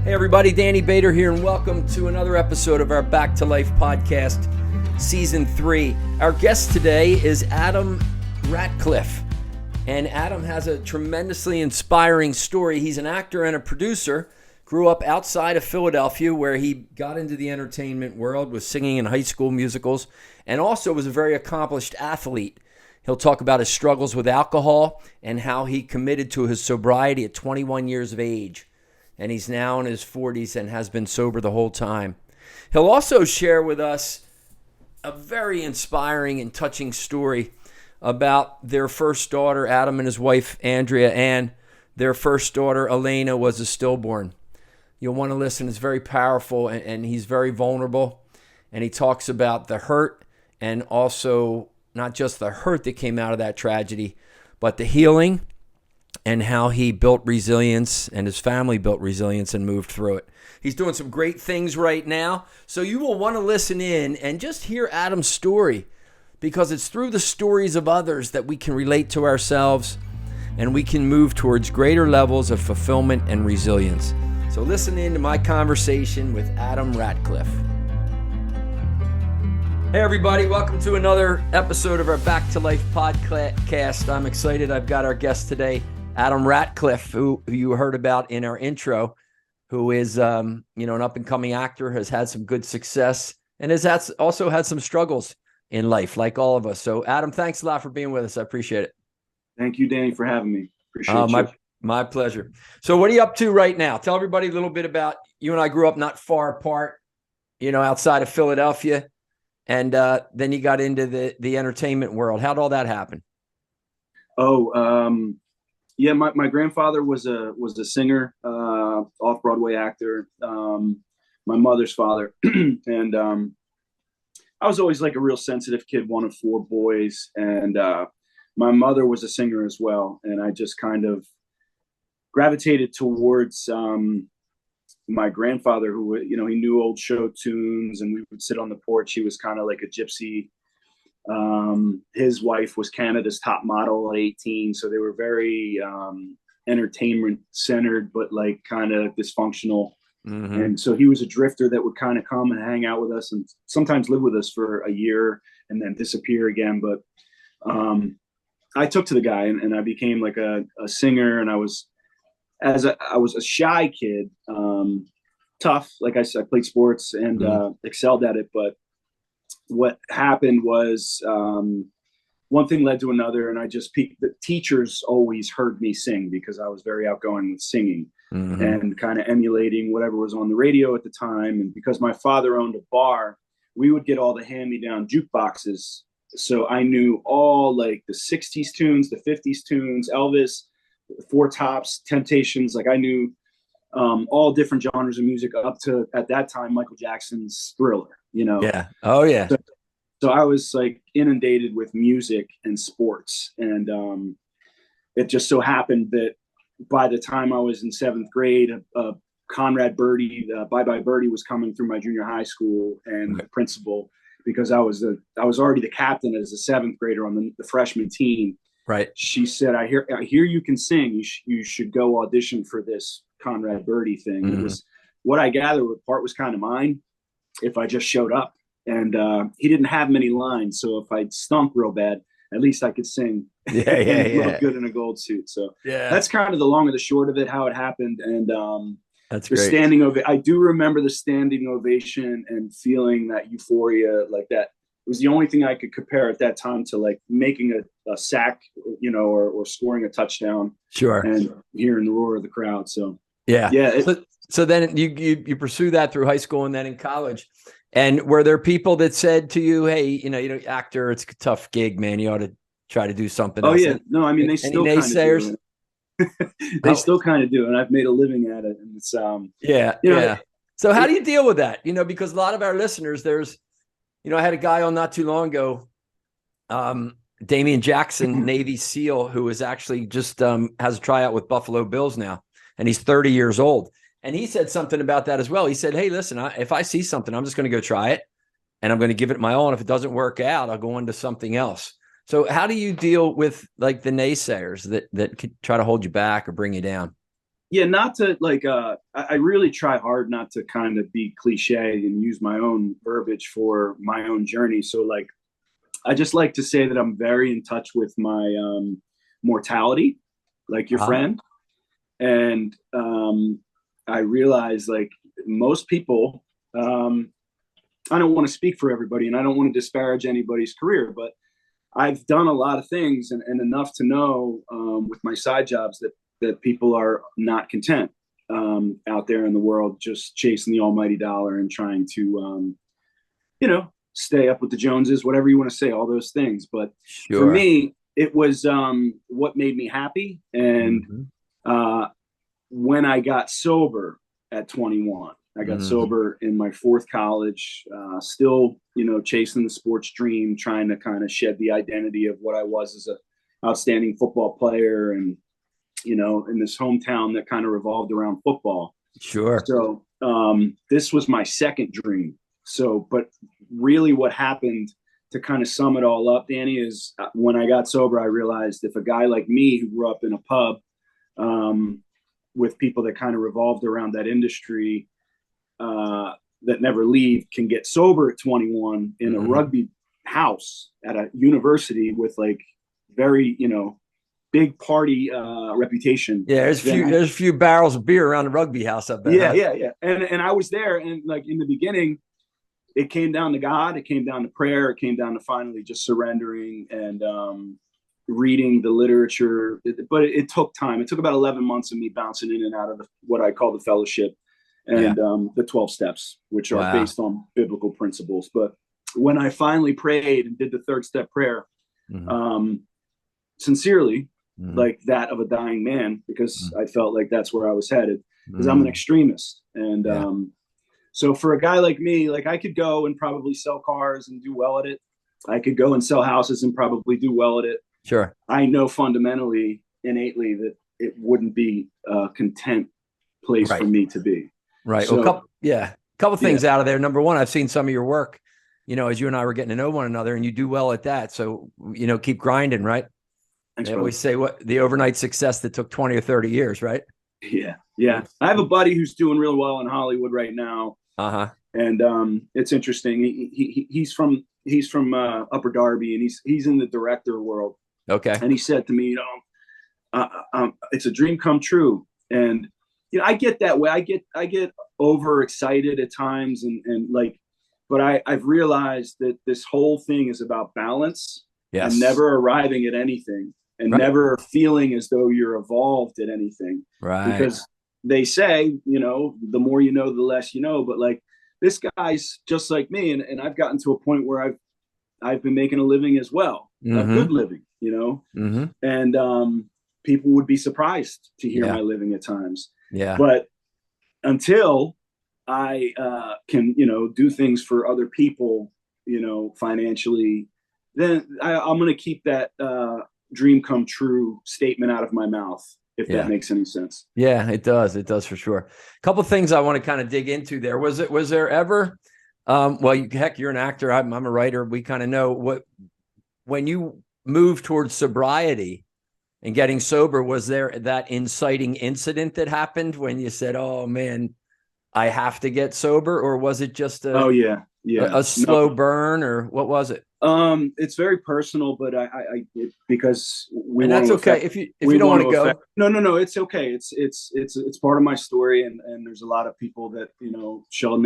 Hey everybody, Danny Bader here, and welcome to another episode of our Back to Life podcast, Season 3. Our guest today is Adam Ratcliffe, and Adam has a tremendously inspiring story. He's an actor and a producer, grew up outside of Philadelphia where he got into the entertainment world, was singing in high school musicals, and also was a very accomplished athlete. He'll talk about his struggles with alcohol and how he committed to his sobriety at 21 years of age. And he's now in his 40s and has been sober the whole time. He'll also share with us a very inspiring and touching story about their first daughter, Adam, and his wife, Andrea, and their first daughter, Elena, was a stillborn. You'll want to listen. It's very powerful, and he's very vulnerable. And he talks about the hurt, and also not just the hurt that came out of that tragedy, but the healing, and how he built resilience and his family built resilience and moved through it. He's doing some great things right now. So you will want to listen in and just hear Adam's story, because it's through the stories of others that we can relate to ourselves and we can move towards greater levels of fulfillment and resilience. So listen in to my conversation with Adam Ratcliffe. Hey everybody, welcome to another episode of our Back to Life podcast. I'm excited. I've got our guest today, Adam Ratcliffe, who you heard about in our intro, who is an up-and-coming actor, has had some good success, and also had some struggles in life, like all of us. So, Adam, thanks a lot for being with us. I appreciate it. Thank you, Danny, for having me. Appreciate you. My pleasure. So what are you up to right now? Tell everybody a little bit about you. And I grew up not far apart, outside of Philadelphia, and then you got into the entertainment world. How'd all that happen? Yeah, my grandfather was a singer, off-Broadway actor, my mother's father. And I was always like a real sensitive kid, one of four boys. And my mother was a singer as well. And I just kind of gravitated towards my grandfather, who, he knew old show tunes, and we would sit on the porch. He was kind of like a gypsy. His wife was Canada's top model at 18. So they were very entertainment centered, but like kind of dysfunctional. Mm-hmm. And so he was a drifter that would kind of come and hang out with us and sometimes live with us for a year and then disappear again. But I took to the guy and I became like a singer. And I was a shy kid, tough. Like I said, I played sports and excelled at it. But what happened was one thing led to another, and I just peaked. The teachers always heard me sing because I was very outgoing with singing. Mm-hmm. And kind of emulating whatever was on the radio at the time. And because my father owned a bar, we would get all the hand-me-down jukeboxes. So I knew all like the 60s tunes, the 50s tunes, Elvis, Four Tops, Temptations. Like I knew all different genres of music up to, at that time, Michael Jackson's Thriller, Yeah. Oh, yeah. So I was like inundated with music and sports. And it just so happened that by the time I was in seventh grade, Conrad Birdie, Bye Bye Birdie, was coming through my junior high school, and the principal, because I was already the captain as a seventh grader on the freshman team. Right. She said, I hear you can sing. You should go audition for this Conrad Birdie thing. Mm-hmm. It was what I gathered. The part was kind of mine if I just showed up, and he didn't have many lines. So if I stunk real bad, at least I could sing. Yeah. Look good in a gold suit. So yeah, that's kind of the long and the short of it, how it happened. And that's the great. I do remember the standing ovation and feeling that euphoria like that. It was the only thing I could compare at that time to like making a sack, or scoring a touchdown. Sure. And hearing the roar of the crowd. So yeah. So then you pursue that through high school and then in college. And were there people that said to you, hey, actor, it's a tough gig, man. You ought to try to do something else. Yeah. No, I mean, they still kind of do it. They still kind of do. And I've made a living at it. And it's, yeah. So how do you deal with that? Because a lot of our listeners, I had a guy on not too long ago, Damian Jackson, Navy SEAL, who is actually just has a tryout with Buffalo Bills now. And he's 30 years old. And he said something about that as well. He said, hey, listen, if I see something, I'm just going to go try it. And I'm going to give it my all. And if it doesn't work out, I'll go into something else. So how do you deal with like the naysayers that could try to hold you back or bring you down? yeah, not to like, I really try hard not to kind of be cliche and use my own verbiage for my own journey. So like, I just like to say that I'm very in touch with my mortality, like your friend. And I realize like most people, I don't want to speak for everybody and I don't want to disparage anybody's career, but I've done a lot of things and enough to know with my side jobs that people are not content out there in the world, just chasing the almighty dollar and trying to, stay up with the Joneses, whatever you want to say, all those things. But for me, it was what made me happy. And when I got sober at 21, I got sober in my fourth college, still, chasing the sports dream, trying to kind of shed the identity of what I was as an outstanding football player and, in this hometown that kind of revolved around football. Sure. So this was my second dream. So, but really what happened to kind of sum it all up, Danny, is when I got sober, I realized if a guy like me who grew up in a pub with people that kind of revolved around that industry that never leave can get sober at 21 in a rugby house at a university with like very, big party reputation. Yeah, there's a few barrels of beer around the rugby house up there. Yeah. And I was there, and like in the beginning, it came down to God, it came down to prayer, it came down to finally just surrendering and reading the literature. But it took time. It took about 11 months of me bouncing in and out of what I call the fellowship and the 12 steps, which are based on biblical principles. But when I finally prayed and did the third step prayer, sincerely, like that of a dying man, because I felt like that's where I was headed, because I'm an extremist. And so for a guy like me, like I could go and probably sell cars and do well at it. I could go and sell houses and probably do well at it. Sure. I know fundamentally, innately, that it wouldn't be a content place for me to be. Right. So, well, a couple things out of there. Number one, I've seen some of your work, as you and I were getting to know one another, and you do well at that. So, keep grinding, right? Thanks, they always say the overnight success that took 20 or 30 years, right? Yeah. I have a buddy who's doing real well in Hollywood right now. And it's interesting. He's from Upper Darby, and he's in the director world. Okay. And he said to me, it's a dream come true. And I get that way. I get overexcited at times, and like, but I've realized that this whole thing is about balance and never arriving at anything, and never feeling as though you're evolved at anything. Right. Because they say, the more you know, the less you know. But like, this guy's just like me, and I've gotten to a point where I've been making a living as well, a good living, and people would be surprised to hear my living at times. Yeah. But until I can, do things for other people, financially, then I'm going to keep that dream come true statement out of my mouth, if that makes any sense. Yeah, it does. It does for sure. A couple of things I want to kind of dig into there. Was there ever, heck, you're an actor. I'm a writer. We kind of know when you moved towards sobriety and getting sober, was there that inciting incident that happened when you said, oh man, I have to get sober? Or was it just a slow burn, or what was it? It's very personal, but because we, and that's okay. If you don't want to go, no, it's okay. It's part of my story. And there's a lot of people that, shall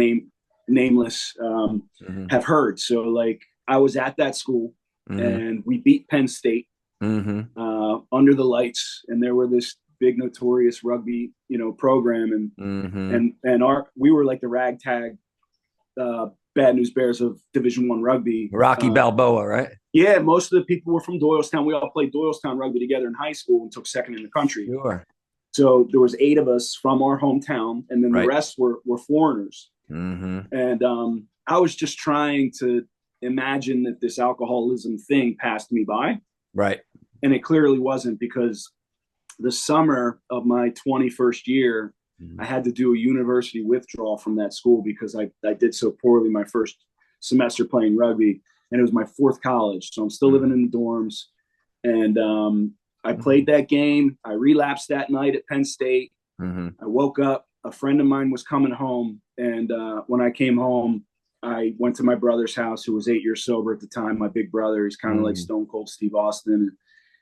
nameless, have heard. So like, I was at that school and we beat Penn State under the lights, and there were this big notorious rugby, program, and we were like the ragtag, Bad News Bears of Division I rugby. Rocky Balboa, right? Yeah, most of the people were from Doylestown. We all played Doylestown rugby together in high school and took second in the country. Sure. So there was 8 of us from our hometown, and then the rest were foreigners. And I was just trying to imagine that this alcoholism thing passed me by. Right. And it clearly wasn't, because the summer of my 21st year, I had to do a university withdrawal from that school because I did so poorly my first semester playing rugby, and it was my fourth college. So I'm still living in the dorms, and I played that game. I relapsed that night at Penn State. I woke up, a friend of mine was coming home. And when I came home, I went to my brother's house, who was 8 years sober at the time. My big brother, he's kind of like Stone Cold Steve Austin.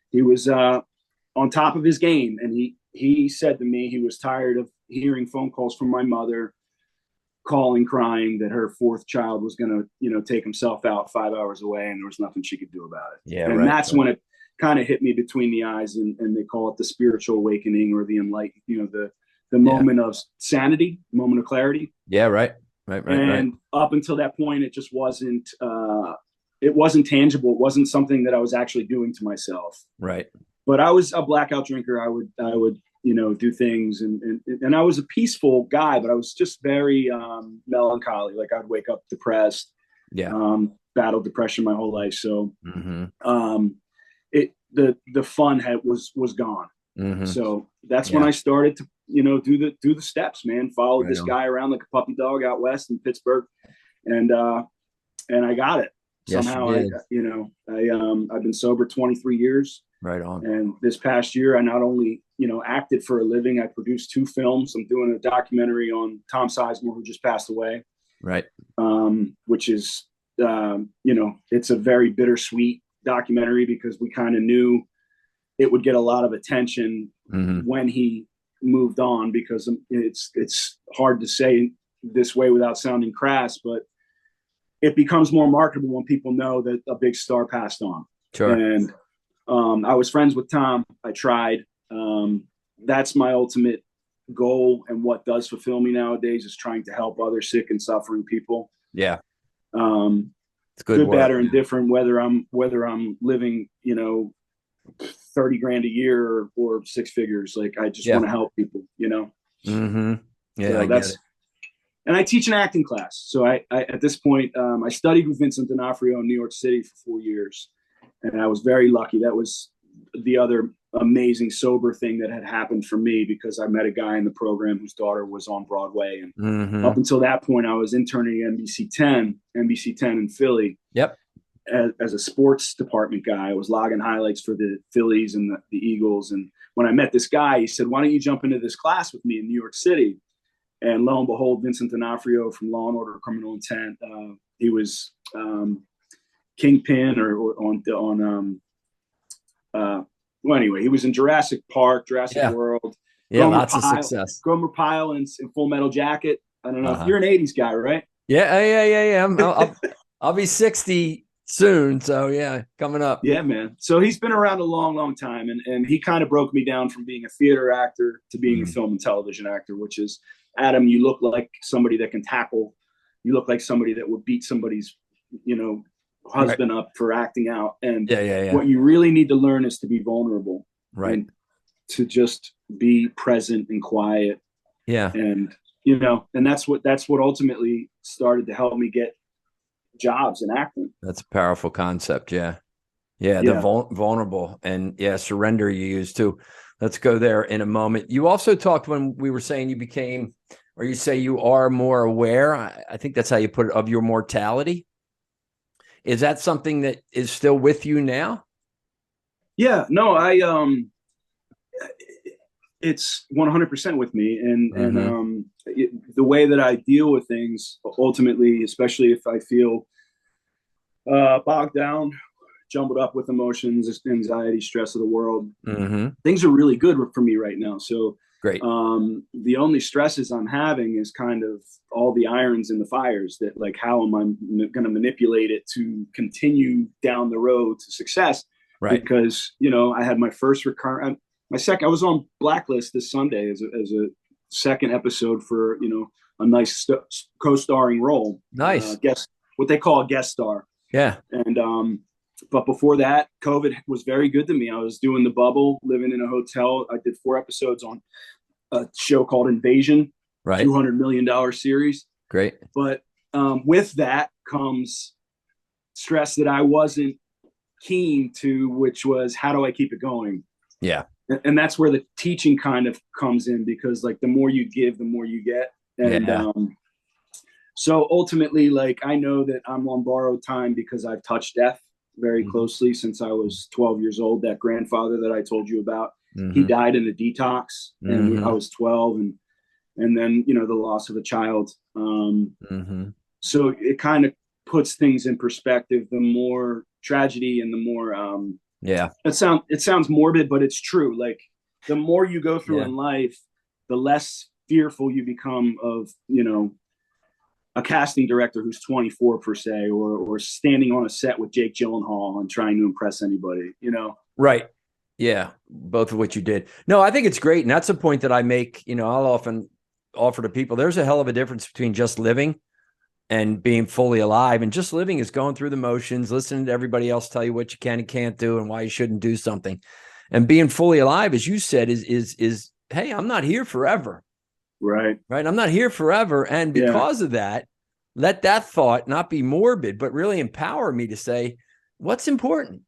He was on top of his game. And he said to me, he was tired of hearing phone calls from my mother, calling, crying that her fourth child was going to, take himself out 5 hours away, and there was nothing she could do about it. Yeah. And that's when it kind of hit me between the eyes, and they call it the spiritual awakening, or the enlightened, the moment of sanity, moment of clarity. Yeah. Right. And up until that point, it just wasn't, it wasn't tangible. It wasn't something that I was actually doing to myself. Right. But I was a blackout drinker. I would, do things, and I was a peaceful guy, but I was just very melancholy. Like, I'd wake up depressed. Yeah. Battled depression my whole life. So, the fun was gone. So that's when I started to, do the steps, man. Followed this guy around like a puppy dog out west in Pittsburgh, and I got it somehow. I've been sober 23 years. Right on. And this past year, I not only, acted for a living, I produced 2 films. I'm doing a documentary on Tom Sizemore, who just passed away. Right. Which is, it's a very bittersweet documentary, because we kind of knew it would get a lot of attention when he moved on, because it's hard to say this way without sounding crass, but it becomes more marketable when people know that a big star passed on. Sure. And I was friends with Tom. I tried. That's my ultimate goal, and what does fulfill me nowadays is trying to help other sick and suffering people. Yeah. It's good, bad, or indifferent, whether I'm living, 30 grand a year or 6 figures. Like, I just want to help people, Yeah. So I get it. And I teach an acting class. So I at this point, I studied with Vincent D'Onofrio in New York City for 4 years. And I was very lucky. That was the other amazing sober thing that had happened for me, because I met a guy in the program whose daughter was on Broadway. And up until that point, I was interning at NBC 10 in Philly. Yep. As a sports department guy. I was logging highlights for the Phillies and the Eagles. And when I met this guy, he said, "Why don't you jump into this class with me in New York City?" And lo and behold, Vincent D'Onofrio from Law and Order: Criminal Intent. He was Kingpin or on well, anyway, he was in Jurassic Park, Jurassic World. Yeah, lots of success. Gomer Pyle in Full Metal Jacket. I don't know if you're an 80s guy, right? Yeah. I'll be 60 soon. So yeah, coming up. Yeah, man. So he's been around a long, long time. And he kind of broke me down from being a theater actor to being a film and television actor, which is, Adam, you look like somebody that can tackle. You look like somebody that would beat somebody's, husband up for acting out. And what you really need to learn is to be vulnerable. Right. And to just be present and quiet. Yeah. And, and that's what ultimately started to help me get jobs in acting. That's a powerful concept. Yeah. The vulnerable and surrender you use too. Let's go there in a moment. You also talked when we were saying you became, or you say you are more aware. I think that's how you put it, of your mortality. Is that something that is still with you now? Yeah, no, it's 100% with me. And the way that I deal with things ultimately, especially if I feel bogged down, jumbled up with emotions, anxiety, stress of the world, things are really good for me right now. So great. The only stresses I'm having is kind of all the irons in the fires, that like, how am I going to manipulate it to continue down the road to success? Right. Because, I had my first recurrent, I was on Blacklist this Sunday as a second episode for, a nice co-starring role. Nice. What they call a guest star. Yeah. And, but before that, COVID was very good to me. I was doing the bubble, living in a hotel. I did 4 episodes on a show called Invasion, right? $200 million series. Great. But with that comes stress that I wasn't keen to, which was, how do I keep it going? Yeah. And that's where the teaching kind of comes in, because like the more you give, the more you get. And so ultimately, like, I know that I'm on borrowed time because I've touched death very closely since I was 12 years old. That grandfather that I told you about, he died in a detox, and Mm-hmm. I was 12, and then, you know, the loss of a child. So it kind of puts things in perspective. The more tragedy and the more, Yeah. it sounds morbid, but it's true. Like, the more you go through Yeah. in life, the less fearful you become of, you know, a casting director who's 24 per se, or standing on a set with Jake Gyllenhaal and trying to impress anybody, you know? Right. Yeah. Both of what you did. No, I think it's great. And that's a point that I make, you know, I'll often offer to people. There's a hell of a difference between just living and being fully alive. And just living is going through the motions, listening to everybody else tell you what you can and can't do and why you shouldn't do something. And being fully alive, as you said, is hey, I'm not here forever. Right. Right. I'm not here forever. And because of that, let that thought not be morbid, but really empower me to say, what's important?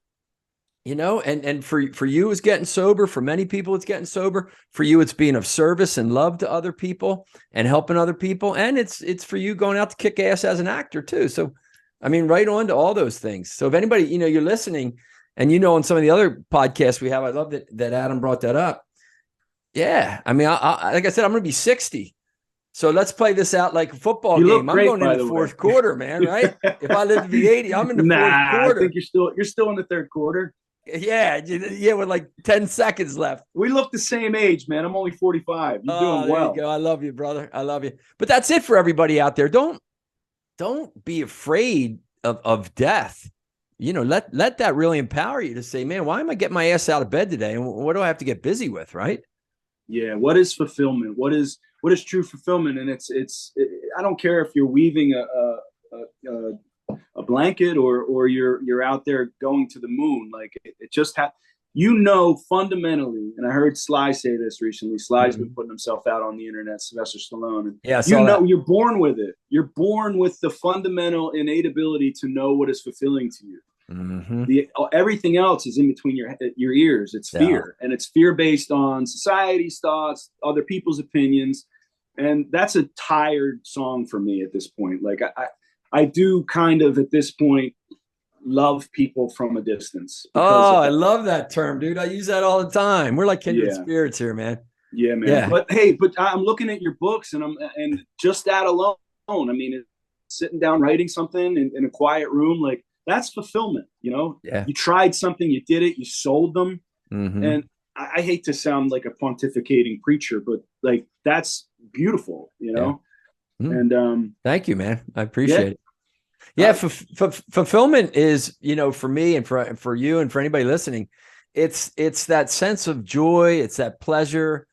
You know, and for you, it's getting sober. For many people, it's getting sober. For you, it's being of service and love to other people and helping other people. And it's for you going out to kick ass as an actor too. So, I mean, right on to all those things. So if anybody, you know, you're listening and, you know, on some of the other podcasts we have, I love that Adam brought that up. Yeah. I mean, I like I said, I'm going to be 60. So let's play this out like a football game. I'm going in the fourth quarter, man, right? If I live to be 80, I'm in the fourth quarter. I think you're still in the third quarter. Yeah, with like 10 seconds left. We look the same age, man. I'm only 45. You're doing well. There you go. I love you, brother. I love you. But that's it for everybody out there. Don't be afraid of death. You know, let that really empower you to say, man, why am I getting my ass out of bed today? And what do I have to get busy with, right? Yeah. What is fulfillment? What is true fulfillment? And I don't care if you're weaving a blanket or you're out there going to the moon. Like, it just fundamentally, and I heard Sly say this recently. Sly's been putting himself out on the internet, Sylvester Stallone. And you're born with it. You're born with the fundamental innate ability to know what is fulfilling to you. Everything else is in between your ears. It's fear, and it's fear based on society's thoughts, other people's opinions. And that's a tired song for me at this point. Like, I do kind of at this point love people from a distance. I love that term, dude. I use that all the time. We're like kindred spirits here, man. Yeah, man. Yeah. But I'm looking at your books, and just that alone, I mean, sitting down writing something in a quiet room, like, that's fulfillment. You know, you tried something, you did it, you sold them. And I hate to sound like a pontificating preacher, but like, that's beautiful, you know? And thank you, man. I appreciate it. Yeah. Fulfillment is, you know, for me and for you and for anybody listening, it's that sense of joy. It's that pleasure,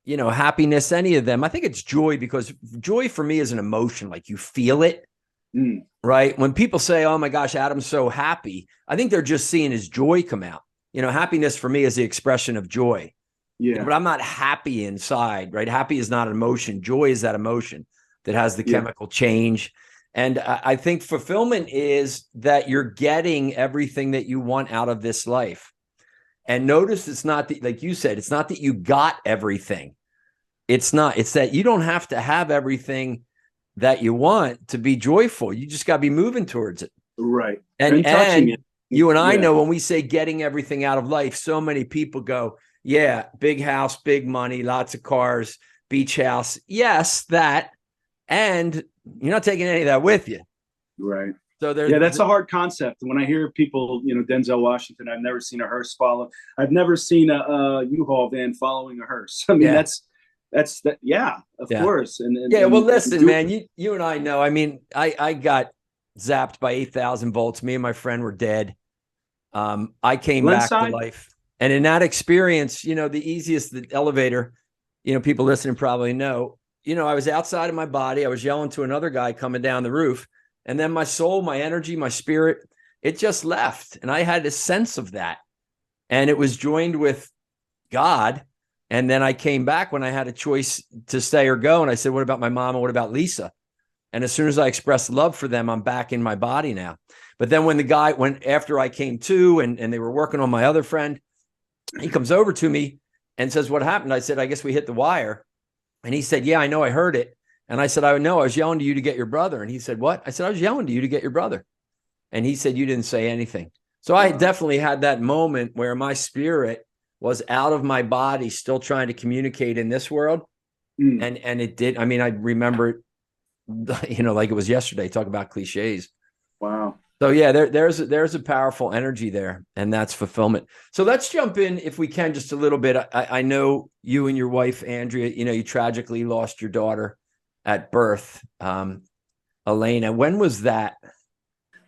you know, happiness, any of them. I think it's joy, because joy for me is an emotion. Like, you feel it, right? When people say, oh my gosh, Adam's so happy, I think they're just seeing his joy come out. You know, happiness for me is the expression of joy. Yeah. You know, but I'm not happy inside, right? Happy is not an emotion. Joy is that emotion that has the chemical change. And I think fulfillment is that you're getting everything that you want out of this life. And notice it's not that, like you said, it's not that you got everything. It's not. It's that you don't have to have everything that you want to be joyful. You just got to be moving towards it. Right. And touching it. You and I know when we say getting everything out of life, so many people go, yeah, big house, big money, lots of cars, beach house. Yes, that. And you're not taking any of that with you. Right. So that's a hard concept. When I hear people, you know, Denzel Washington, I've never seen a hearse follow. I've never seen a U-Haul van following a hearse. I mean, that's of course. And well, listen, man, you and I know. I mean, I got zapped by 8,000 volts. Me and my friend were dead. I came back to life. And in that experience, you know, the elevator, you know, people listening probably know, you know, I was outside of my body. I was yelling to another guy coming down the roof. And then my soul, my energy, my spirit, it just left. And I had a sense of that. And it was joined with God. And then I came back when I had a choice to stay or go. And I said, what about my mom? And what about Lisa? And as soon as I expressed love for them, I'm back in my body now. But then when after I came to and they were working on my other friend, he comes over to me and says, what happened? I said, I guess we hit the wire. And he said, yeah, I know, I heard it. And I said, I know, I was yelling to you to get your brother. And he said, what? I said, I was yelling to you to get your brother. And he said, you didn't say anything. So I definitely had that moment where my spirit was out of my body, still trying to communicate in this world. And it did. I mean, I remember it, like it was yesterday. Talk about cliches. Wow. So yeah, there's a powerful energy there, and that's fulfillment. So let's jump in, if we can, just a little bit. I know you and your wife, Andrea, you tragically lost your daughter at birth, Elena. When was that?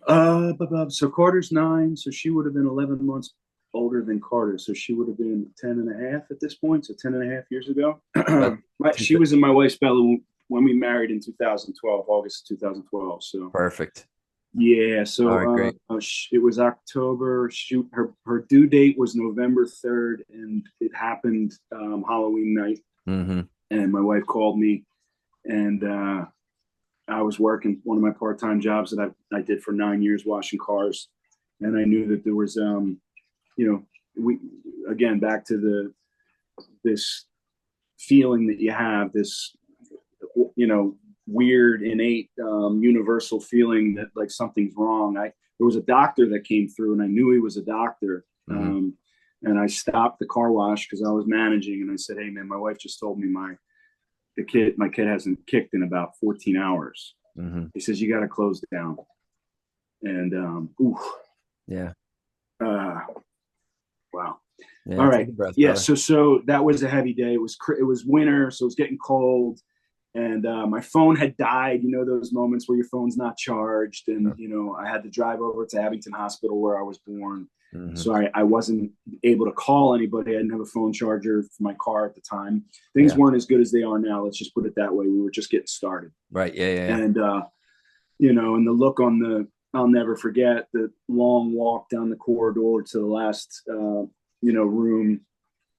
So Carter's 9, so she would have been 11 months older than Carter. So she would have been 10 and a half at this point. So 10 and a half years ago. She was in my wife's belly when we married in 2012, August 2012. So perfect. Yeah. So right, it was October. Her due date was November 3rd, and it happened Halloween night. And my wife called me, and I was working one of my part-time jobs that I did for 9 years, washing cars. And I knew that there was, again, back to this feeling that you have, this, weird, innate, universal feeling that like something's wrong. There was a doctor that came through, and I knew he was a doctor. And I stopped the car wash because I was managing, and I said, "Hey man, my wife just told me my kid hasn't kicked in about 14 hours. He says, you got to close down." And yeah. Wow. Yeah, all right. Breath, yeah. So that was a heavy day. It was winter, so it was getting cold, and my phone had died. Those moments where your phone's not charged, and I had to drive over to Abington Hospital where I was born. So I wasn't able to call anybody. I didn't have a phone charger for my car at the time. Things weren't as good as they are now. Let's just put it that way. We were just getting started. Right. Yeah. And, and the look I'll never forget the long walk down the corridor to the last, room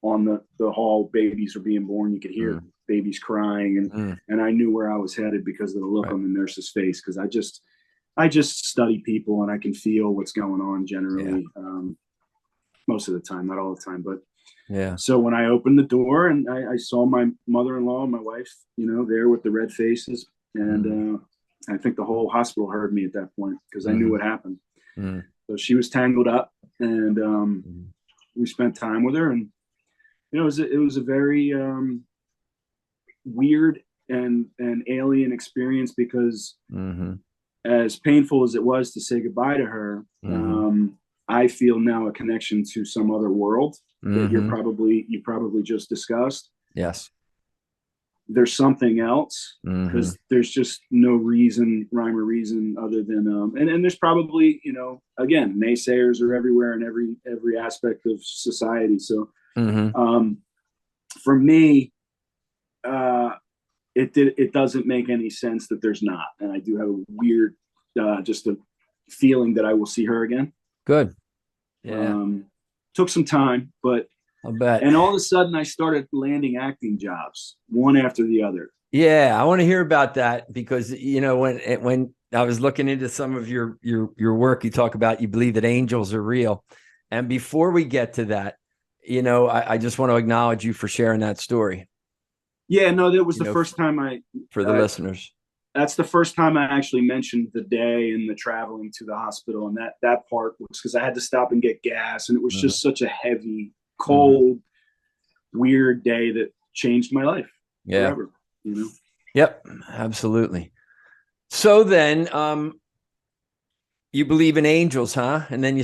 on the hall. Babies are being born. You could hear babies crying. And I knew where I was headed because of the look on the nurse's face. Cause I just study people, and I can feel what's going on generally, most of the time, not all the time, but yeah. So when I opened the door and I saw my mother-in-law and my wife, there with the red faces, and I think the whole hospital heard me at that point because I knew what happened. So she was tangled up, and we spent time with her, and it was a very weird and alien experience because. As painful as it was to say goodbye to her, I feel now a connection to some other world that you probably just discussed. Yes. There's something else because there's just no rhyme or reason other than and there's probably again, naysayers are everywhere in every aspect of society. So for me, it doesn't make any sense that there's not, and I do have a weird just a feeling that I will see her again. Good. Yeah. Took some time, but I'll bet. And all of a sudden I started landing acting jobs one after the other. Yeah, I want to hear about that because when I was looking into some of your work, you talk about you believe that angels are real. And before we get to that, I just want to acknowledge you for sharing that story. Yeah, no, that was the first time for the listeners. That's the first time I actually mentioned the day and the traveling to the hospital. And that part was because I had to stop and get gas. And it was just such a heavy, cold, weird day that changed my life forever. Yep, absolutely. So then you believe in angels, huh? And then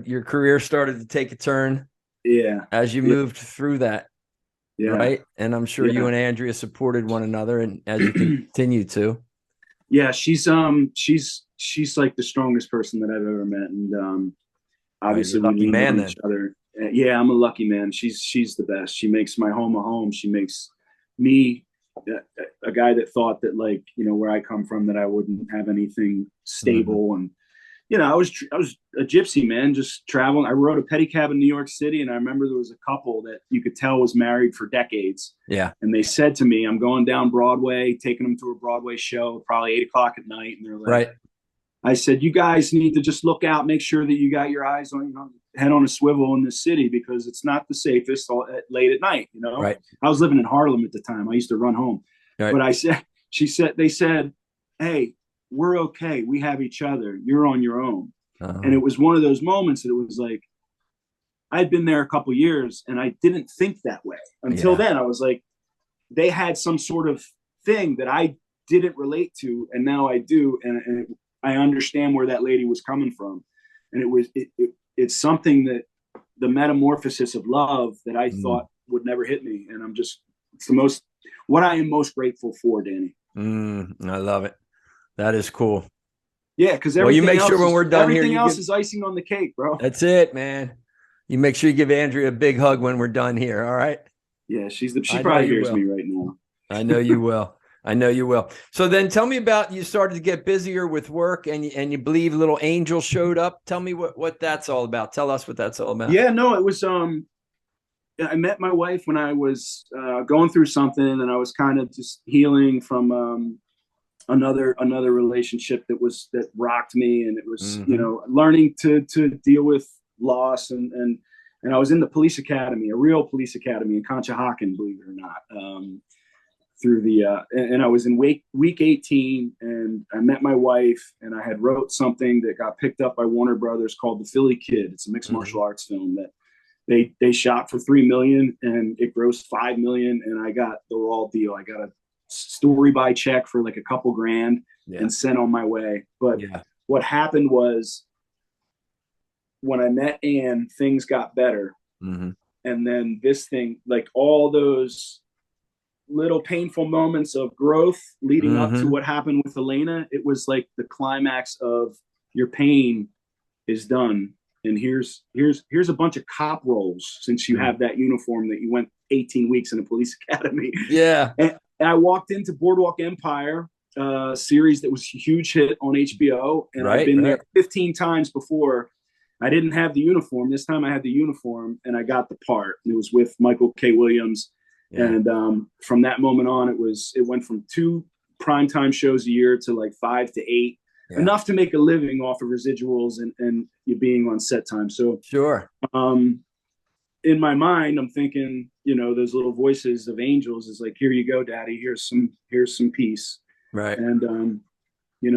your career started to take a turn. Yeah. As you moved through that. Yeah. Right. And I'm sure you and Andrea supported one another, and as you continue to. Yeah, she's like the strongest person that I've ever met. And obviously we lean on each other. Yeah, I'm a lucky man. She's the best. She makes my home a home. She makes me a guy that thought that, like, where I come from, that I wouldn't have anything stable. And I was a gypsy, man, just traveling. I rode a pedicab in New York City, and I remember there was a couple that you could tell was married for decades. Yeah. And they said to me, I'm going down Broadway, taking them to a Broadway show, probably 8:00 at night. And they're like, right. I said, you guys need to just look out, make sure that you got your eyes on, head on a swivel in this city, because it's not the safest late at night. Right. I was living in Harlem at the time. I used to run home. Right. But they said, hey, we're okay. We have each other. You're on your own. And it was one of those moments that it was like, I'd been there a couple years and I didn't think that way until then. I was like, they had some sort of thing that I didn't relate to, and now I do, and I understand where that lady was coming from, and it's something that the metamorphosis of love that I thought would never hit me, and it's what I am most grateful for, Danny. I love it. That is cool. Yeah, because you make sure when we're done here, everything else is icing on the cake, bro. That's it, man. You make sure you give Andrea a big hug when we're done here. All right. Yeah, she probably hears me right now. I know you will. I know you will. So then tell me about, you started to get busier with work and you believe little angel showed up. Tell me what that's all about. Tell us what that's all about. Yeah, no, it was, I met my wife when I was going through something, and I was kind of just healing from another relationship that rocked me. And it was, learning to deal with loss, and I was in the police academy, a real police academy in Conshohocken, believe it or not, through and I was in week 18, and I met my wife, and I had wrote something that got picked up by Warner Brothers called The Philly Kid. It's a mixed martial arts film that they shot for $3 million, and it grossed $5 million, and I got the raw deal. I got a story by check for like a couple grand and sent on my way. But what happened was, when I met Ann, things got better. And then this thing, like all those little painful moments of growth leading up to what happened with Elena, it was like the climax of your pain is done. And here's a bunch of cop roles, since you have that uniform that you went 18 weeks in a police academy. Yeah. And I walked into Boardwalk Empire, series that was a huge hit on HBO. And I've been there 15 times before. I didn't have the uniform. This time I had the uniform, and I got the part. And it was with Michael K. Williams. And from that moment on, it went from 2 primetime shows a year to like 5 to 8, enough to make a living off of residuals and you being on set time. So sure. In my mind, I'm thinking, those little voices of angels is like, here you go, Daddy. Here's some peace. Right. And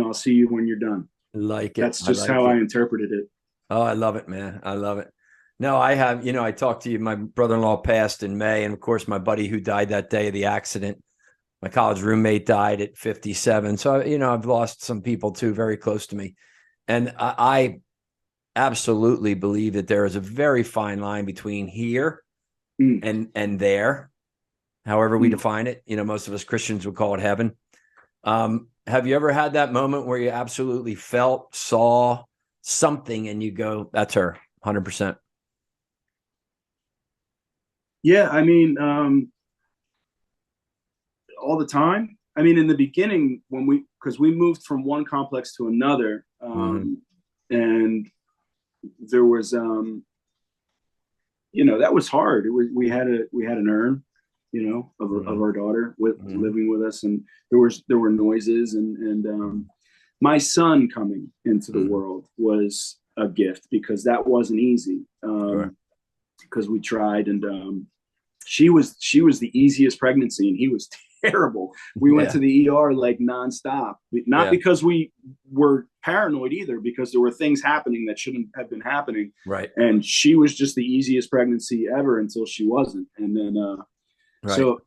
I'll see you when you're done. Like it. That's just how I interpreted it. Oh, I love it, man. I love it. No, I have, I talked to you, my brother-in-law passed in May. And of course, my buddy who died that day of the accident, my college roommate died at 57. So, I've lost some people too, very close to me. And I absolutely believe that there is a very fine line between here and there, however we define it. Most of us Christians would call it heaven. Have you ever had that moment where you absolutely saw something and you go, that's her, 100%? Yeah, I mean, all the time. I mean, in the beginning, because we moved from one complex to another, and there was, that was hard. We had an urn, of our daughter living with us, and there were noises, and my son coming into the world was a gift, because that wasn't easy. Because we tried, and she was the easiest pregnancy, and he was terrible. We went to the ER like nonstop, not because we were paranoid either, because there were things happening that shouldn't have been happening. Right. And she was just the easiest pregnancy ever until she wasn't. And then, so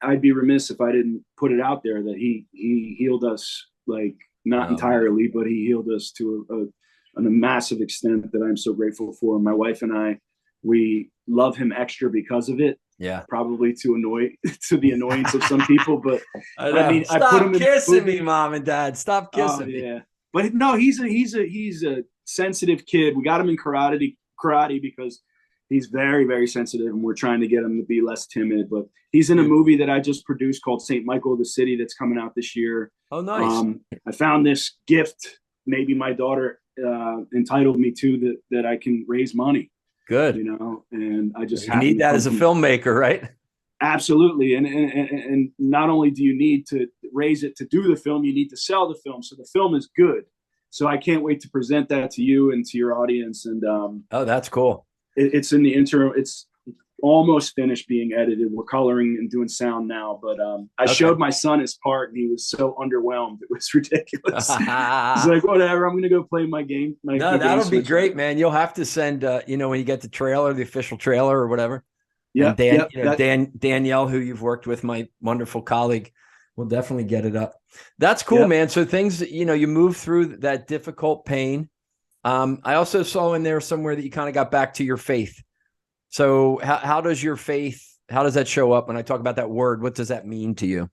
I'd be remiss if I didn't put it out there that he healed us, like not entirely, but he healed us to a massive extent that I'm so grateful for. My wife and I, we love him extra because of it. Yeah, probably to the annoyance of some people, but I mean, stop I put him kissing me, Mom and Dad. Stop kissing me. Yeah, but no, he's a sensitive kid. We got him in karate because he's very, very sensitive, and we're trying to get him to be less timid. But he's in a movie that I just produced called St. Michael the City that's coming out this year. Oh, nice. I found this gift, maybe my daughter entitled me to, that I can raise money. Good. And I just need that as a filmmaker, right? Absolutely. And not only do you need to raise it to do the film, you need to sell the film. So the film is good. So I can't wait to present that to you and to your audience. And oh, that's cool. It's in the interim. It's almost finished being edited. We're coloring and doing sound now, but I showed my son his part, and he was so underwhelmed. It was ridiculous. He's like, whatever, I'm going to go play my game. No, that'll be great, man. You'll have to send, when you get the trailer, the official trailer or whatever. Yeah. Danielle, who you've worked with, my wonderful colleague, will definitely get it up. That's cool, man. So things, you move through that difficult pain. I also saw in there somewhere that you kind of got back to your faith. So how does your faith, how does that show up when I talk about that word? What does that mean to you?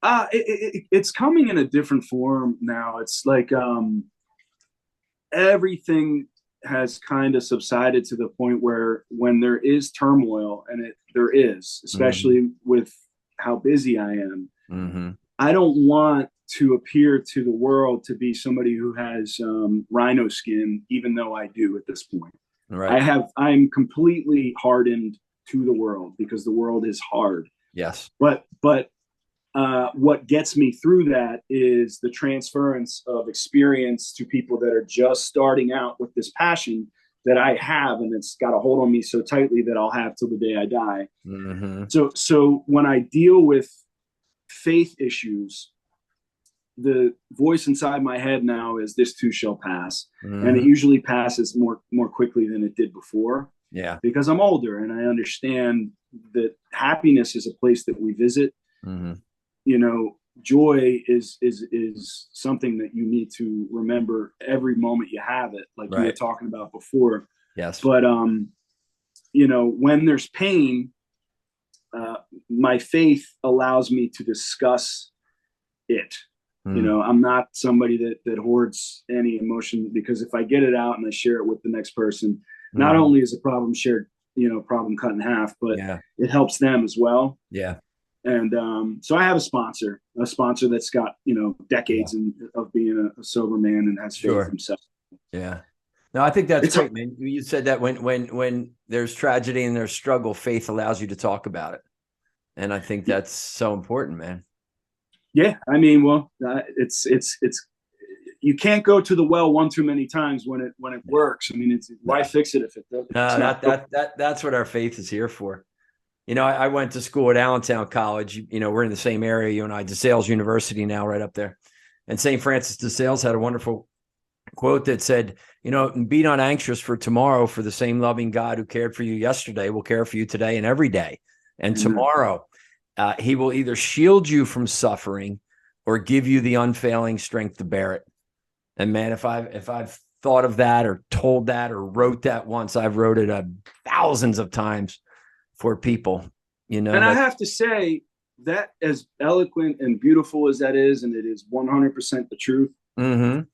It's coming in a different form now. It's like everything has kind of subsided to the point where when there is turmoil, and there is, especially with how busy I am, I don't want to appear to the world to be somebody who has rhino skin, even though I do at this point. Right. I'm completely hardened to the world because the world is hard. Yes. But what gets me through that is the transference of experience to people that are just starting out with this passion that I have, and it's got a hold on me so tightly that I'll have till the day I die. So when I deal with faith issues, the voice inside my head now is this too shall pass. And it usually passes more quickly than it did before. Yeah. Because I'm older and I understand that happiness is a place that we visit. Joy is something that you need to remember every moment you have it, like you were talking about before. Yes. But when there's pain, my faith allows me to discuss it. I'm not somebody that hoards any emotion, because if I get it out and I share it with the next person, not only is a problem shared, problem cut in half, but it helps them as well. Yeah. And so I have a sponsor that's got, decades of being a sober man and has faith himself. Yeah. No, I think that's great, man. You said that when there's tragedy and there's struggle, faith allows you to talk about it. And I think that's so important, man. Yeah. I mean, well, it's you can't go to the well one too many times when it works. I mean, why fix it if it doesn't? No, that's what our faith is here for. I went to school at Allentown College. We're in the same area, you and I, DeSales University now, right up there. And St. Francis de Sales had a wonderful quote that said, be not anxious for tomorrow, for the same loving God who cared for you yesterday will care for you today and every day. And tomorrow, he will either shield you from suffering or give you the unfailing strength to bear it. And man, if I've thought of that or told that or wrote that once, I've wrote it thousands of times for people, And I have to say that, as eloquent and beautiful as that is, and it is 100% the truth, to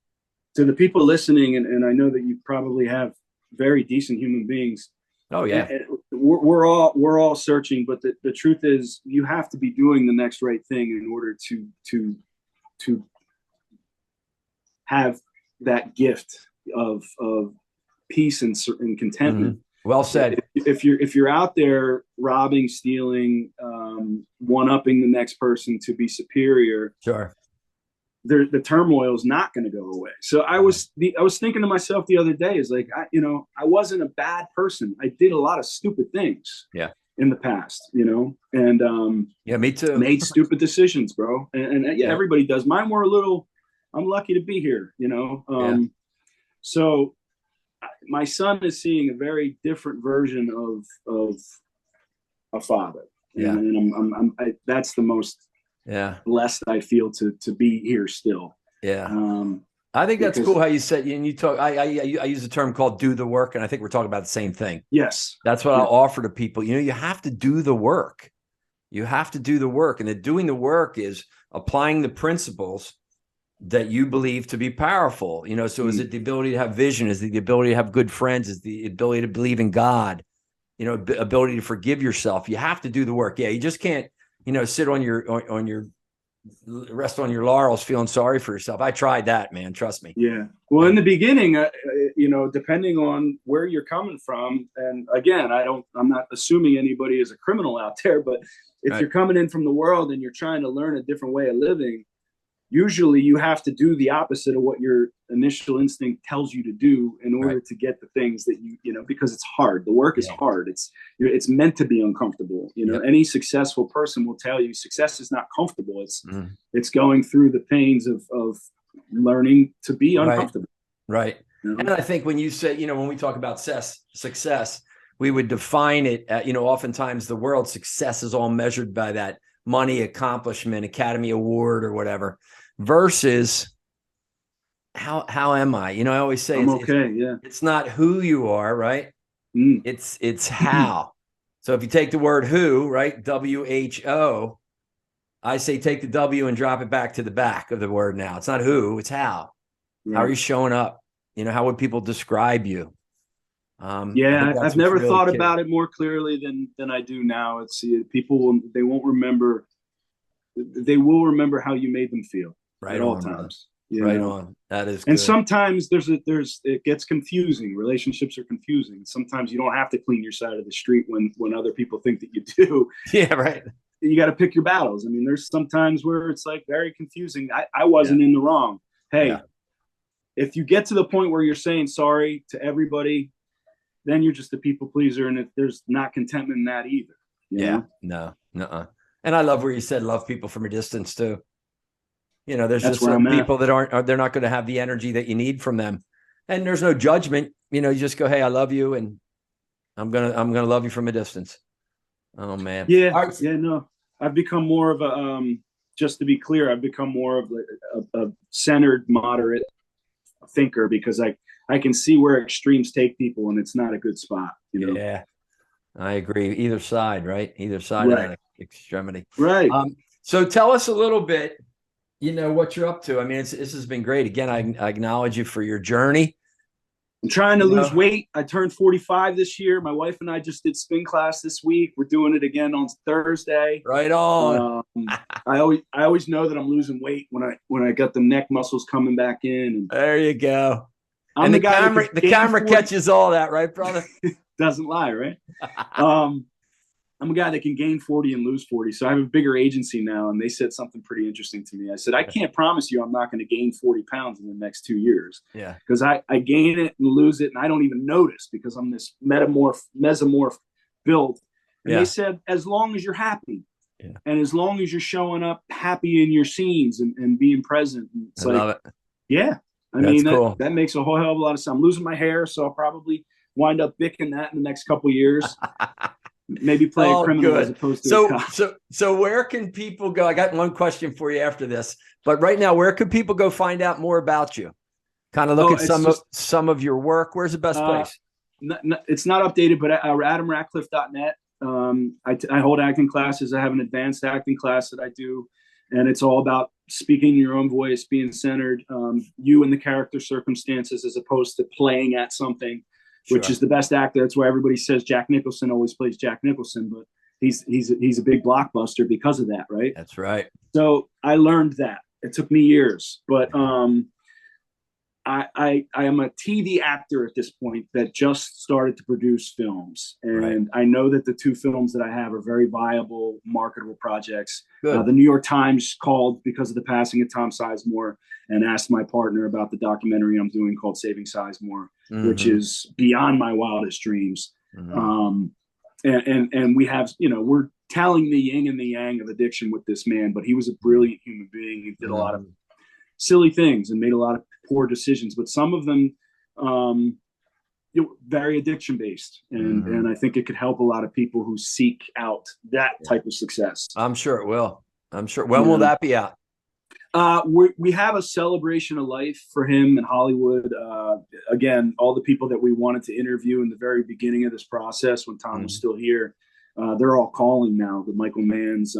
the people listening, and I know that you probably have very decent human beings. Oh yeah. We're all searching, but the truth is you have to be doing the next right thing in order to have that gift of peace and contentment. Well said. If you're out there robbing, stealing, one-upping the next person to be superior, sure, the turmoil is not going to go away. So I was thinking to myself the other day, is like, I wasn't a bad person. I did a lot of stupid things. Yeah. In the past, and me too. Made stupid decisions, bro. And everybody does. Mine were I'm lucky to be here, So my son is seeing a very different version of a father. And that's the most blessed I feel to be here still. I think that's cool how you said, and you talk, I use a term called do the work, and I think we're talking about the same thing. Yes. That's what I'll offer to people. You have to do the work. You have to do the work. And the doing the work is applying the principles that you believe to be powerful. So is it the ability to have vision? Is it the ability to have good friends? Is the ability to believe in God? Ability to forgive yourself. You have to do the work. Yeah. You just can't, sit on your rest on your laurels feeling sorry for yourself. I tried that, man. Trust me. Yeah. Well, in the beginning, depending on where you're coming from, and again, I'm not assuming anybody is a criminal out there, but if you're coming in from the world and you're trying to learn a different way of living, usually you have to do the opposite of what your initial instinct tells you to do in order to get the things that because it's hard. The work is hard. It's meant to be uncomfortable. Any successful person will tell you success is not comfortable. It's going through the pains of learning to be uncomfortable. Right. And I think when you say, when we talk about success, we would define it at, oftentimes the world success is all measured by that money, accomplishment, Academy Award or whatever, versus how am I? I always say it's not who you are, right? It's how. So if you take the word who, right? WHO, I say take the W and drop it back to the back of the word now. It's not who, it's how. Right. How are you showing up? How would people describe you? I've never thought about it more clearly than I do now. It's people they won't remember. They will remember how you made them feel at all times. Right on. That is. And good. Sometimes it gets confusing. Relationships are confusing. Sometimes you don't have to clean your side of the street when other people think that you do. Yeah, right. You got to pick your battles. I mean, there's sometimes where it's like very confusing. I wasn't in the wrong. Hey, if you get to the point where you're saying sorry to everybody, then you're just a people pleaser, and there's not contentment in that either. No. And I love where you said love people from a distance too. There's That's just some people that they're not going to have the energy that you need from them, and there's no judgment. You just go, hey, I love you, and I'm gonna love you from a distance. Oh man, no. I've become more of a just to be clear, I've become more of a centered, moderate thinker, because I can see where extremes take people, and it's not a good spot. Yeah, I agree. Either side, right? Either side of that extremity. Right. So tell us a little bit, what you're up to. I mean, this has been great. Again, I acknowledge you for your journey. I'm trying to lose weight. I turned 45 this year. My wife and I just did spin class this week. We're doing it again on Thursday. Right on. I always know that I'm losing weight when I got the neck muscles coming back in. There you go. And the camera catches all that, right, brother? Doesn't lie, right? I'm a guy that can gain 40 and lose 40. So I have a bigger agency now, and they said something pretty interesting to me. I said, I can't promise you I'm not going to gain 40 pounds in the next 2 years. Yeah. Because I gain it and lose it, and I don't even notice, because I'm this mesomorph build. And they said, as long as you're happy, and as long as you're showing up happy in your scenes and being present. It's I love it. Yeah. That makes a whole hell of a lot of sense. I'm losing my hair, so I'll probably wind up bicking that in the next couple of years. Maybe play a criminal as opposed to a cop. So where can people go? I got one question for you after this, but right now, where can people go find out more about you? Kind of look at some of your work. Where's the best place? It's not updated, but AdamRatcliffe.net. I hold acting classes. I have an advanced acting class that I do, and it's all about speaking your own voice, being centered, you and the character circumstances, as opposed to playing at something. Sure. Which is the best actor. That's why everybody says Jack Nicholson always plays Jack Nicholson, but he's a big blockbuster because of that, right? That's right. So I learned that. It took me years, but I am a TV actor at this point that just started to produce films, and I know that the 2 films that I have are very viable, marketable projects. The New York Times called because of the passing of Tom Sizemore and asked my partner about the documentary I'm doing called Saving Sizemore, which is beyond my wildest dreams. And we have, we're telling the yin and the yang of addiction with this man, but he was a brilliant human being. He did a lot of silly things and made a lot of poor decisions, but some of them very addiction based, and I think it could help a lot of people who seek out that type of success. I'm sure it will. I'm sure. When will that be out? We have a celebration of life for him in Hollywood. Again, all the people that we wanted to interview in the very beginning of this process when Tom was still here, they're all calling now. The Michael Manns,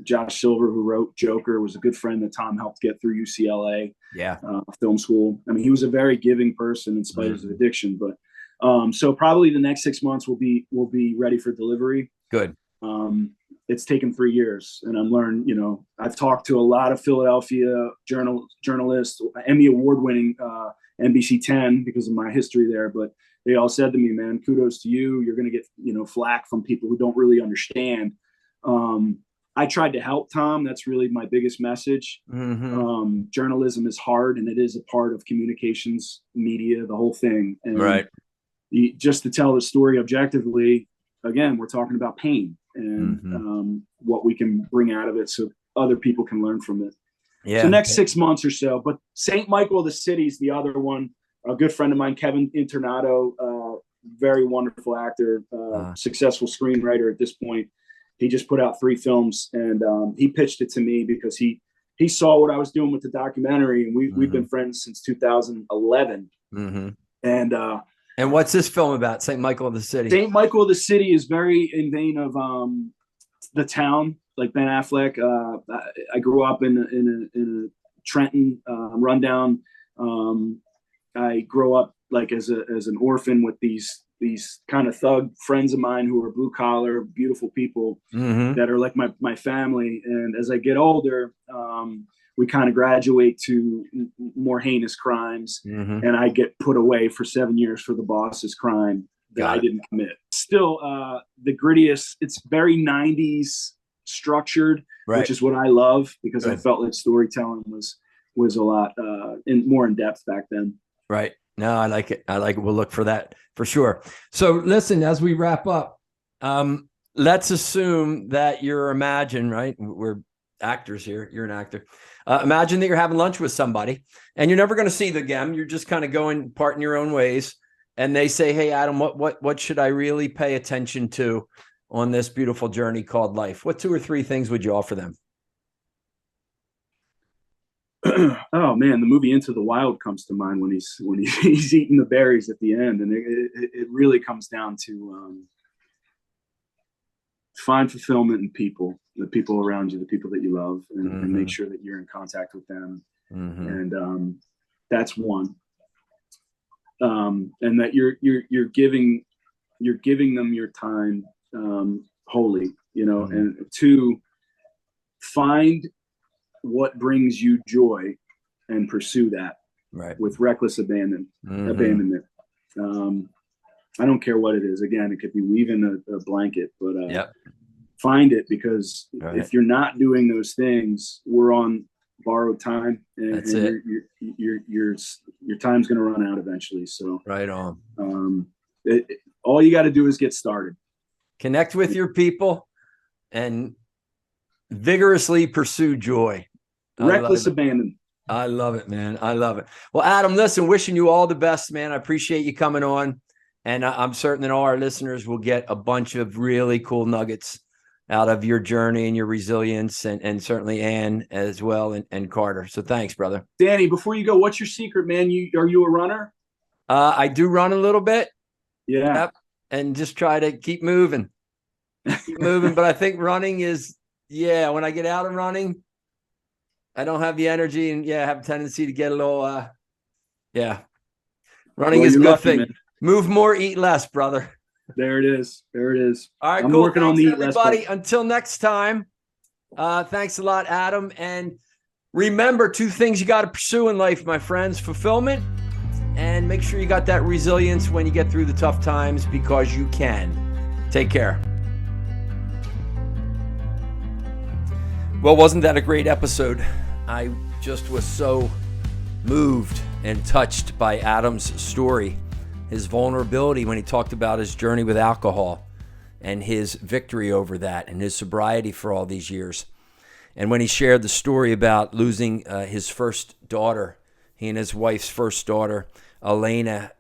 Josh Silver, who wrote Joker, was a good friend that Tom helped get through UCLA film school. I mean, he was a very giving person in spite of his addiction. But so probably the next 6 months will be ready for delivery. Good. It's taken 3 years, and I'm learning. I've talked to a lot of Philadelphia journalists, Emmy award-winning NBC 10 because of my history there. But they all said to me, "Man, kudos to you. You're going to get flack from people who don't really understand." I tried to help Tom. That's really my biggest message. Journalism is hard, and it is a part of communications, media, the whole thing. And just to tell the story objectively, again, we're talking about pain and what we can bring out of it so other people can learn from it. So next 6 months or so. But St. Michael of the City is the other one. A good friend of mine, Kevin Internato, very wonderful actor, successful screenwriter at this point. He just put out 3 films, and he pitched it to me because he saw what I was doing with the documentary, and we've been friends since 2011. And what's this film about? St. Michael of the City. St. Michael of the City is very in vein of The Town, like Ben Affleck. I grew up in a Trenton rundown. I grew up like as an orphan with these kind of thug friends of mine who are blue collar, beautiful people that are like my family. And as I get older, we kind of graduate to more heinous crimes, and I get put away for 7 years for the boss's crime that I didn't commit. Still, the grittiest, it's very 90s structured, which is what I love, because I felt like storytelling was a lot more in depth back then. Right. No, I like it. We'll look for that for sure. So listen, as we wrap up, let's assume that right? We're actors here. You're an actor. Imagine that you're having lunch with somebody and you're never going to see them again. You're just kind of going part in your own ways. And they say, hey, Adam, what should I really pay attention to on this beautiful journey called life? What 2 or 3 things would you offer them? Oh man, the movie Into the Wild comes to mind when he's eating the berries at the end, and it really comes down to find fulfillment in people, the people around you, the people that you love, and make sure that you're in contact with them, and that's one, and that you're giving them your time wholly, and 2, find what brings you joy and pursue that with reckless abandonment. I don't care what it is. Again, it could be weaving a blanket, but find it, because if you're not doing those things, we're on borrowed time, and your time's going to run out eventually. So right on. All you got to do is get started. Connect with your people and vigorously pursue joy. Reckless abandon. I love it, man. I love it. Well, Adam, listen, wishing you all the best, man. I appreciate you coming on. And I'm certain that all our listeners will get a bunch of really cool nuggets out of your journey and your resilience, and certainly Ann as well, and Carter. So thanks, brother. Danny, before you go, what's your secret, man? Are you a runner? I do run a little bit. Yeah. Yep. And just try to keep moving. But I think running is, when I get out and running, I don't have the energy, and I have a tendency to get a little, running is a good thing. Man. Move more, eat less, brother. There it is. All right, I'm cool. working on the eat less. Everybody, until next time, thanks a lot, Adam. And remember, 2 things you got to pursue in life, my friends: fulfillment, and make sure you got that resilience when you get through the tough times, because you can. Take care. Well, wasn't that a great episode? I just was so moved and touched by Adam's story, his vulnerability when he talked about his journey with alcohol and his victory over that, and his sobriety for all these years. And when he shared the story about losing his first daughter, he and his wife's first daughter, Elena,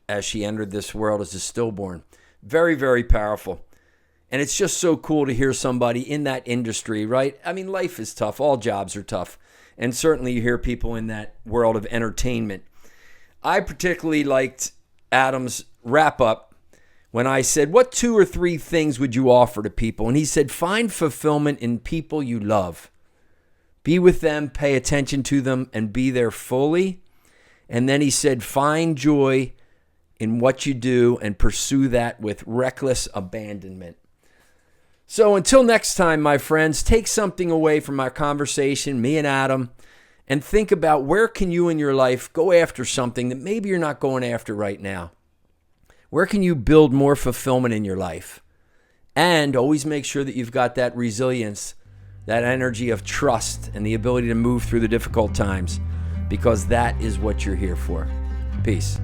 as she entered this world as a stillborn. Very, very powerful. And it's just so cool to hear somebody in that industry, right? I mean, life is tough. All jobs are tough. And certainly you hear people in that world of entertainment. I particularly liked Adam's wrap-up when I said, what 2 or 3 things would you offer to people? And he said, find fulfillment in people you love. Be with them, pay attention to them, and be there fully. And then he said, find joy in what you do and pursue that with reckless abandonment. So until next time, my friends, take something away from our conversation, me and Adam, and think about where can you in your life go after something that maybe you're not going after right now. Where can you build more fulfillment in your life? And always make sure that you've got that resilience that energy of trust and the ability to move through the difficult times, because that is what you're here for. Peace.